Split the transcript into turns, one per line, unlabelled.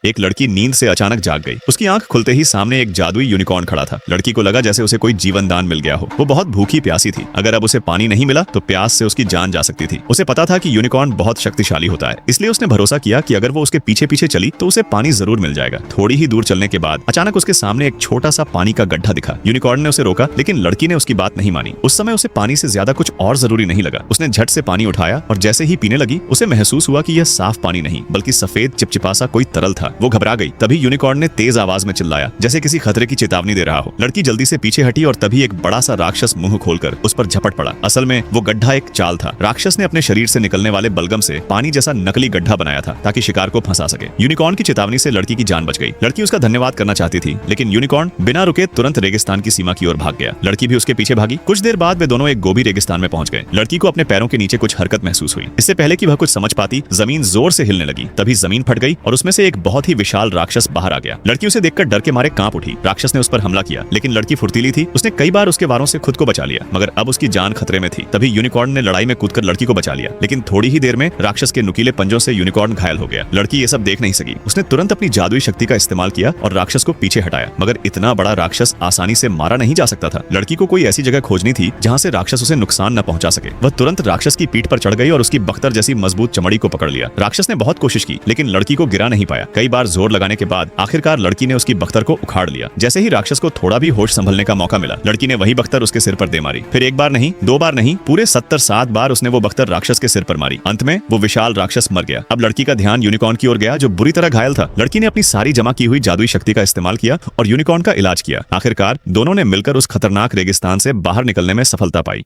एक लड़की नींद से अचानक जाग गई। उसकी आंख खुलते ही सामने एक जादुई यूनिकॉर्न खड़ा था। लड़की को लगा जैसे उसे कोई जीवन दान मिल गया हो। वो बहुत भूखी प्यासी थी। अगर अब उसे पानी नहीं मिला तो प्यास से उसकी जान जा सकती थी। उसे पता था कि यूनिकॉर्न बहुत शक्तिशाली होता है, इसलिए उसने भरोसा किया कि अगर वो उसके पीछे पीछे चली तो उसे पानी जरूर मिल जाएगा। थोड़ी ही दूर चलने के बाद अचानक उसके सामने एक छोटा सा पानी का गड्ढा दिखा। यूनिकॉर्न ने उसे रोका, लेकिन लड़की ने उसकी बात नहीं मानी। उस समय उसे पानी से ज्यादा कुछ और जरूरी नहीं लगा। उसने झट से पानी उठाया और जैसे ही पीने लगी उसे महसूस हुआ कि यह साफ पानी नहीं बल्कि सफेद चिपचिपा सा कोई तरल था। वो घबरा गई। तभी यूनिकॉर्न ने तेज आवाज में चिल्लाया, जैसे किसी खतरे की चेतावनी दे रहा हो। लड़की जल्दी से पीछे हटी और तभी एक बड़ा सा राक्षस मुंह खोलकर उस पर झपट पड़ा। असल में वो गड्ढा एक चाल था। राक्षस ने अपने शरीर से निकलने वाले बलगम से पानी जैसा नकली गड्ढा बनाया था ताकि शिकार को फंसा सके। यूनिकॉर्न की चेतावनी से लड़की की जान बच गई। लड़की उसका धन्यवाद करना चाहती थी, लेकिन यूनिकॉर्न बिना रुके तुरंत रेगिस्तान की सीमा की ओर भाग गया। लड़की भी उसके पीछे भागी। कुछ देर बाद वे दोनों एक गोभी रेगिस्तान में पहुंच गए। लड़की को अपने पैरों के नीचे कुछ हरकत महसूस हुई। इससे पहले कि वह कुछ समझ पाती, जमीन जोर से हिलने लगी। तभी जमीन फट गई और उसमें से एक बहुत ही विशाल राक्षस बाहर आ गया। लड़की उसे देखकर डर के मारे कांप उठी। राक्षस ने उस पर हमला किया, लेकिन लड़की फुर्तीली थी। उसने कई बार उसके वारों से खुद को बचा लिया, मगर अब उसकी जान खतरे में थी। तभी यूनिकॉर्न ने लड़ाई में कूदकर लड़की को बचा लिया, लेकिन थोड़ी ही देर में राक्षस के नुकीले पंजों से यूनिकॉर्न घायल हो गया। लड़की ये सब देख नहीं सकी। उसने तुरंत अपनी जादुई शक्ति का इस्तेमाल किया और राक्षस को पीछे हटाया, मगर इतना बड़ा राक्षस आसानी से मारा नहीं जा सकता था। लड़की को कोई ऐसी जगह खोजनी थी जहां से राक्षस उसे नुकसान न पहुंचा सके। वह तुरंत राक्षस की पीठ पर चढ़ गई और उसकी बख्तर जैसी मजबूत चमड़ी को पकड़ लिया। राक्षस ने बहुत कोशिश की, लेकिन लड़की को गिरा नहीं पाया। कई बार जोर लगाने के बाद आखिरकार लड़की ने उसकी बख्तर को उखाड़ लिया। जैसे ही राक्षस को थोड़ा भी होश संभलने का मौका मिला, लड़की ने वही बख्तर उसके सिर पर दे मारी। फिर एक बार नहीं, दो बार नहीं, पूरे 70-7 बार उसने वो बख्तर राक्षस के सिर पर मारी। अंत में वो विशाल राक्षस मर गया। अब लड़की का ध्यान यूनिकॉर्न की ओर गया, जो बुरी तरह घायल था। लड़की ने अपनी सारी जमा की हुई जादुई शक्ति का इस्तेमाल किया और यूनिकॉर्न का इलाज किया। आखिरकार दोनों ने मिलकर उस खतरनाक रेगिस्तान से बाहर निकलने में सफलता पाई।